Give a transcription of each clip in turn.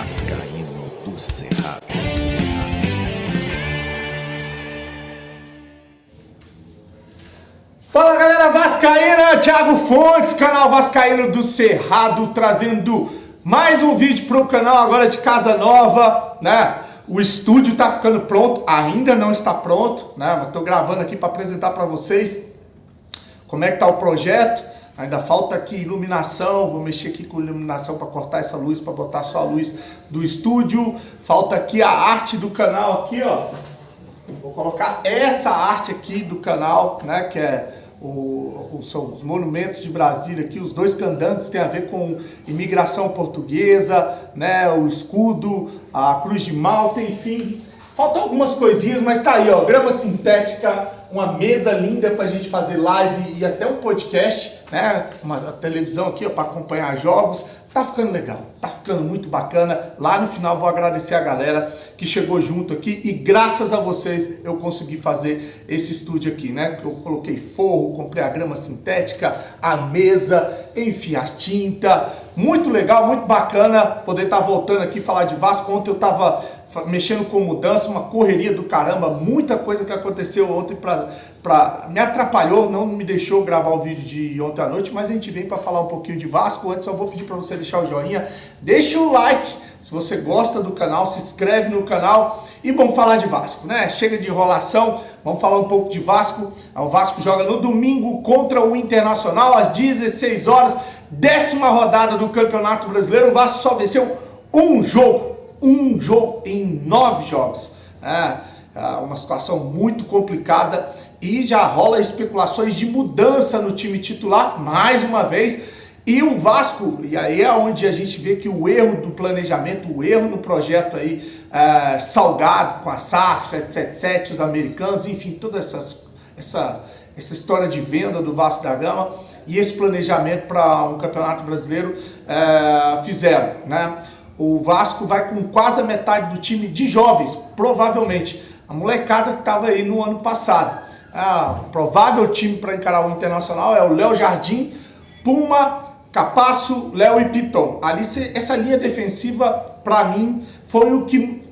Vascaíno do Cerrado. Fala galera vascaína, Thiago Fontes, canal Vascaíno do Cerrado, trazendo mais um vídeo para o canal agora de casa nova, né? O estúdio tá ficando pronto, ainda não está pronto, né? Mas tô gravando aqui para apresentar para vocês como é que tá o projeto. Ainda falta aqui iluminação, vou mexer aqui com iluminação para cortar essa luz, para botar só a luz do estúdio. Falta aqui a arte do canal aqui, ó. Vou colocar essa arte aqui do canal, né, que é são os monumentos de Brasília aqui, os dois candantes, tem a ver com imigração portuguesa, né, o escudo, a Cruz de Malta, enfim. Faltam algumas coisinhas, mas tá aí, ó, grama sintética, uma mesa linda pra gente fazer live e até um podcast, né, uma televisão aqui, ó, pra acompanhar jogos. Tá ficando legal, tá ficando muito bacana. Lá no final vou agradecer a galera que chegou junto aqui e graças a vocês eu consegui fazer esse estúdio aqui, né? Eu coloquei forro, comprei a grama sintética, a mesa, enfim, a tinta. Muito legal, muito bacana poder estar voltando aqui falar de Vasco. Ontem eu tava mexendo com mudança, uma correria do caramba, muita coisa que aconteceu ontem me atrapalhou, não me deixou gravar o vídeo de ontem à noite, mas a gente vem para falar um pouquinho de Vasco. Antes eu vou pedir para você deixar o joinha, deixa o like se você gosta do canal, se inscreve no canal e vamos falar de Vasco, né? Chega de enrolação, vamos falar um pouco de Vasco. O Vasco joga no domingo contra o Internacional às 16 horas, 10ª rodada do Campeonato Brasileiro. O Vasco só venceu um jogo em 9 jogos. É uma situação muito complicada e já rola especulações de mudança no time titular, mais uma vez. E o Vasco, e aí é onde a gente vê que o erro do planejamento, o erro no projeto aí, Salgado, com a SAF, 777, os americanos, enfim, toda essa história de venda do Vasco da Gama e esse planejamento para um Campeonato Brasileiro fizeram, né? O Vasco vai com quase a metade do time de jovens, provavelmente. A molecada que estava aí no ano passado. O provável time para encarar o Internacional é o Léo Jardim, Puma, Capasso, Léo e Piton. Ali, essa linha defensiva, para mim, foi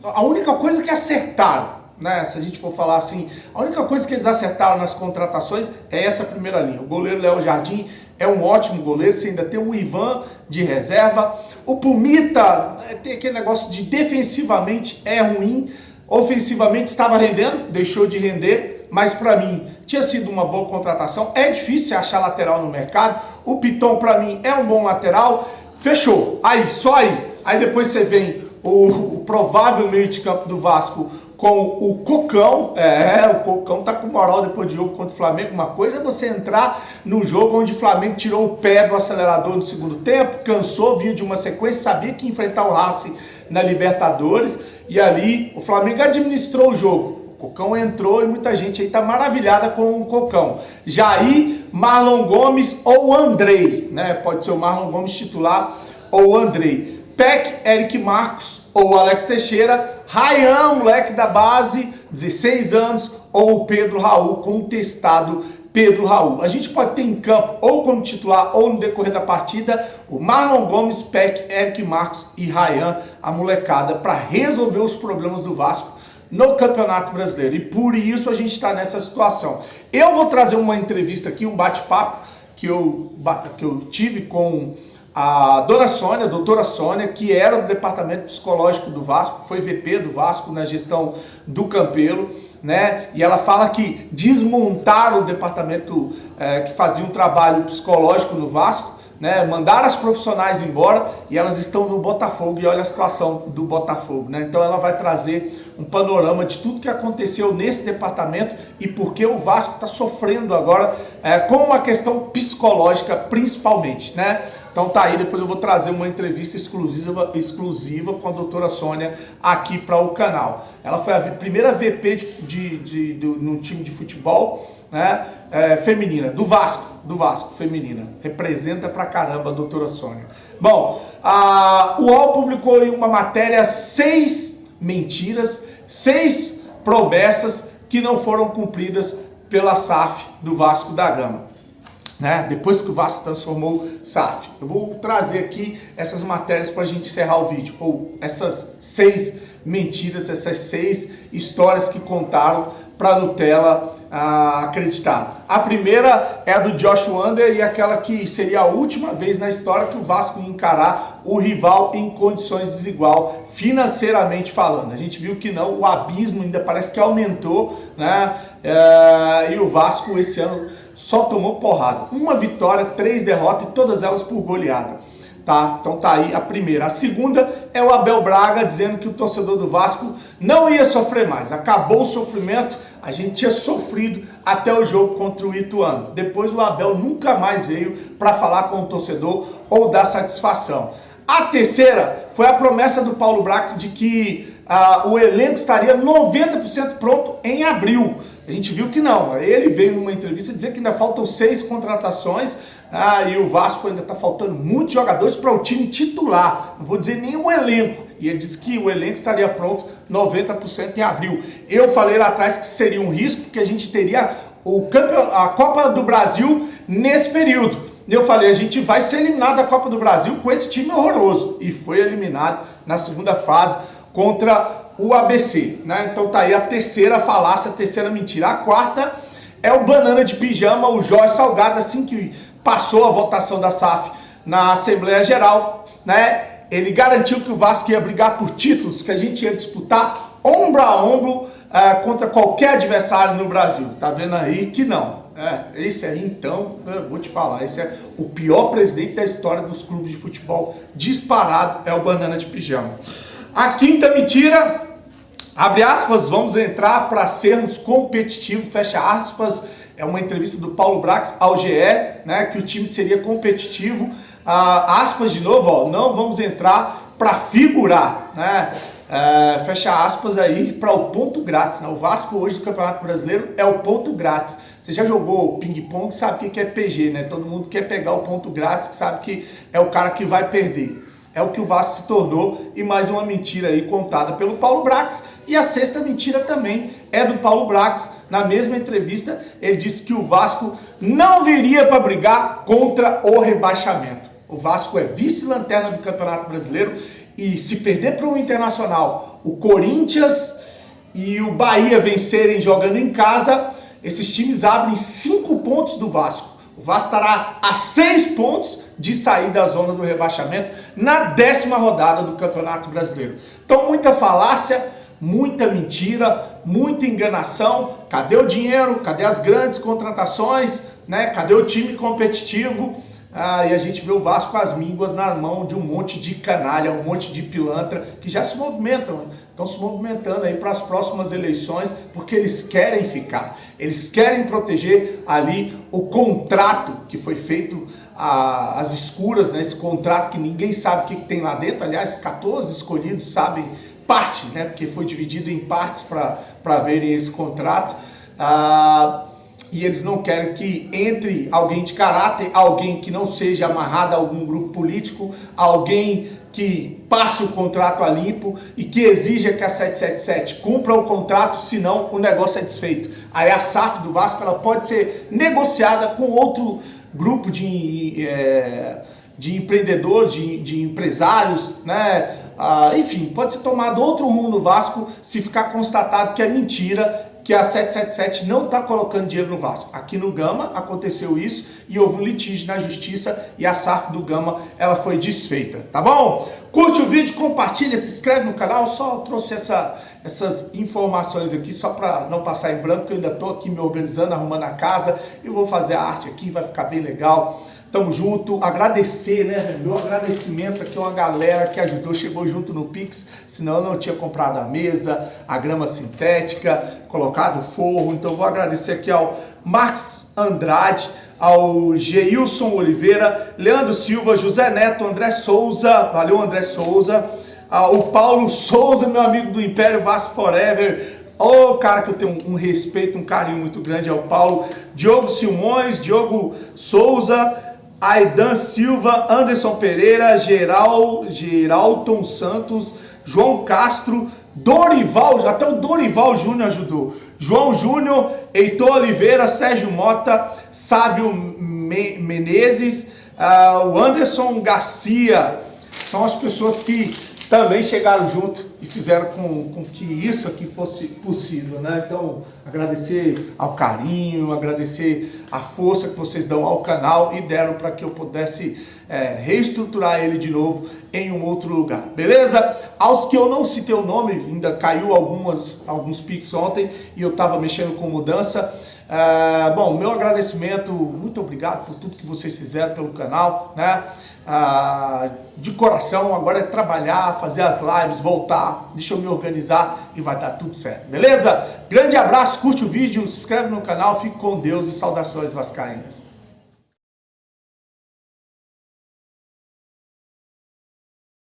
a única coisa que acertaram, né? Se a gente for falar assim, a única coisa que eles acertaram nas contratações é essa primeira linha. O goleiro Léo Jardim é um ótimo goleiro, você ainda tem o Ivan de reserva. O Pumita tem aquele negócio de defensivamente é ruim, ofensivamente estava rendendo, deixou de render, mas para mim tinha sido uma boa contratação. É difícil achar lateral no mercado. O Piton para mim é um bom lateral. Fechou. Aí, só aí. Aí depois você vem o provável meio de campo do Vasco com o Cocão. O Cocão tá com moral depois de jogo contra o Flamengo. Uma coisa é você entrar num jogo onde o Flamengo tirou o pé do acelerador no segundo tempo, cansou, vinha de uma sequência, sabia que ia enfrentar o Racing na Libertadores, e ali o Flamengo administrou o jogo. O Cocão entrou e muita gente aí tá maravilhada com o Cocão. Jair, Marlon Gomes ou Andrei, né? Pode ser o Marlon Gomes titular ou o Andrei. Peck, Eric Marcos ou Alex Teixeira. Rayan, moleque da base, 16 anos, ou o Pedro Raul, contestado Pedro Raul. A gente pode ter em campo, ou como titular, ou no decorrer da partida, o Marlon Gomes, Peck, Eric Marcos e Rayan, a molecada, para resolver os problemas do Vasco no Campeonato Brasileiro. E por isso a gente está nessa situação. Eu vou trazer uma entrevista aqui, um bate-papo que eu tive com a dona Sônia, a doutora Sônia, que era do departamento psicológico do Vasco, foi VP do Vasco na gestão do Campelo, né? E ela fala que desmontaram o departamento que fazia um trabalho psicológico no Vasco, né? Mandaram as profissionais embora e elas estão no Botafogo e olha a situação do Botafogo, né? Então ela vai trazer um panorama de tudo que aconteceu nesse departamento e por que o Vasco está sofrendo agora com uma questão psicológica principalmente, né? Então tá aí, depois eu vou trazer uma entrevista exclusiva com a doutora Sônia aqui para o canal. Ela foi a primeira VP no time de futebol, né, feminina, do Vasco feminina. Representa pra caramba a doutora Sônia. Bom, o UOL publicou em uma matéria 6 mentiras, 6 promessas que não foram cumpridas pela SAF do Vasco da Gama. né? Depois que o Vasco transformou SAF. Eu vou trazer aqui essas matérias para a gente encerrar o vídeo, ou essas 6 mentiras, essas 6 histórias que contaram para a Nutella acreditar. A primeira é a do Josh Wander e aquela que seria a última vez na história que o Vasco ia encarar o rival em condições desigual, financeiramente falando. A gente viu que não, o abismo ainda parece que aumentou, né? E o Vasco esse ano só tomou porrada. 1 vitória, 3 derrotas e todas elas por goleada. Tá? Então tá aí a primeira. A segunda é o Abel Braga dizendo que o torcedor do Vasco não ia sofrer mais. Acabou o sofrimento, a gente tinha sofrido até o jogo contra o Ituano. Depois o Abel nunca mais veio para falar com o torcedor ou dar satisfação. A terceira foi a promessa do Paulo Brax de que o elenco estaria 90% pronto em abril. A gente viu que não. Ele veio numa entrevista dizer que ainda faltam 6 contratações e o Vasco ainda está faltando muitos jogadores para o time titular. Não vou dizer nem o elenco. E ele disse que o elenco estaria pronto 90% em abril. Eu falei lá atrás que seria um risco, porque a gente teria a Copa do Brasil nesse período. Eu falei, a gente vai ser eliminado da Copa do Brasil com esse time horroroso. E foi eliminado na segunda fase contra o ABC, né? Então tá aí a terceira falácia, a terceira mentira. A quarta é o banana de pijama, o Jorge Salgado, assim que passou a votação da SAF na Assembleia Geral, né? Ele garantiu que o Vasco ia brigar por títulos, que a gente ia disputar ombro a ombro contra qualquer adversário no Brasil. Tá vendo aí que não. Esse aí, então, eu vou te falar, esse é o pior presidente da história dos clubes de futebol, disparado, é o banana de pijama. A quinta mentira, abre aspas, vamos entrar para sermos competitivos, fecha aspas, é uma entrevista do Paulo Brax ao GE, né, que o time seria competitivo, aspas de novo, ó, não vamos entrar para figurar, né, fecha aspas aí para o ponto grátis, né? O Vasco hoje do Campeonato Brasileiro é o ponto grátis. Você já jogou ping-pong, sabe o que é PG, né? Todo mundo quer pegar o ponto grátis, que sabe que é o cara que vai perder. É o que o Vasco se tornou, e mais uma mentira aí contada pelo Paulo Brax. E a sexta mentira também é do Paulo Brax. Na mesma entrevista, ele disse que o Vasco não viria para brigar contra o rebaixamento. O Vasco é vice-lanterna do Campeonato Brasileiro e se perder para o Internacional, o Corinthians e o Bahia vencerem jogando em casa, esses times abrem 5 pontos do Vasco. O Vasco estará a 6 pontos de sair da zona do rebaixamento na 10ª rodada do Campeonato Brasileiro. Então, muita falácia, muita mentira, muita enganação. Cadê o dinheiro? Cadê as grandes contratações? Né? Cadê o time competitivo? E a gente vê o Vasco com as mínguas na mão de um monte de canalha, um monte de pilantra que já se movimentam, estão se movimentando aí para as próximas eleições, porque eles querem ficar, eles querem proteger ali o contrato que foi feito às escuras, né? Esse contrato que ninguém sabe o que tem lá dentro. Aliás, 14 escolhidos sabem parte, né? Porque foi dividido em partes para verem esse contrato. E eles não querem que entre alguém de caráter, alguém que não seja amarrado a algum grupo político, alguém que passe o contrato a limpo e que exija que a 777 cumpra o contrato, senão o negócio é desfeito. Aí a SAF do Vasco ela pode ser negociada com outro grupo de empreendedores, de empresários, né? Enfim, pode ser tomado outro rumo no Vasco se ficar constatado que é mentira, que a 777 não está colocando dinheiro no Vasco. Aqui no Gama aconteceu isso e houve um litígio na justiça e a SAF do Gama ela foi desfeita, tá bom? Curte o vídeo, compartilha, se inscreve no canal. Só trouxe essas informações aqui só para não passar em branco, que eu ainda estou aqui me organizando, arrumando a casa e vou fazer a arte aqui, vai ficar bem legal. Tamo junto, agradecer, né? Meu agradecimento aqui a uma galera que ajudou, chegou junto no Pix, senão eu não tinha comprado a mesa, a grama sintética, colocado o forro. Então vou agradecer aqui ao Marcos Andrade, ao Geilson Oliveira, Leandro Silva, José Neto, André Souza, valeu André Souza, o Paulo Souza, meu amigo do Império Vasco Forever. Cara que eu tenho um respeito, um carinho muito grande, é o Paulo, Diogo Simões, Diogo Souza, Aidan Silva, Anderson Pereira, Geralton Santos, João Castro, Dorival, até o Dorival Júnior ajudou, João Júnior, Heitor Oliveira, Sérgio Mota, Sávio Menezes, o Anderson Garcia, são as pessoas que também chegaram junto e fizeram com que isso aqui fosse possível, né? Então, agradecer ao carinho, agradecer a força que vocês dão ao canal e deram para que eu pudesse reestruturar ele de novo em um outro lugar, beleza? Aos que eu não citei o nome, ainda caiu alguns pics ontem e eu estava mexendo com mudança. Bom, meu agradecimento, muito obrigado por tudo que vocês fizeram pelo canal, né? De coração, agora é trabalhar, fazer as lives, voltar, deixa eu me organizar e vai dar tudo certo, beleza? Grande abraço, curte o vídeo, se inscreve no canal, fique com Deus e saudações vascaínas.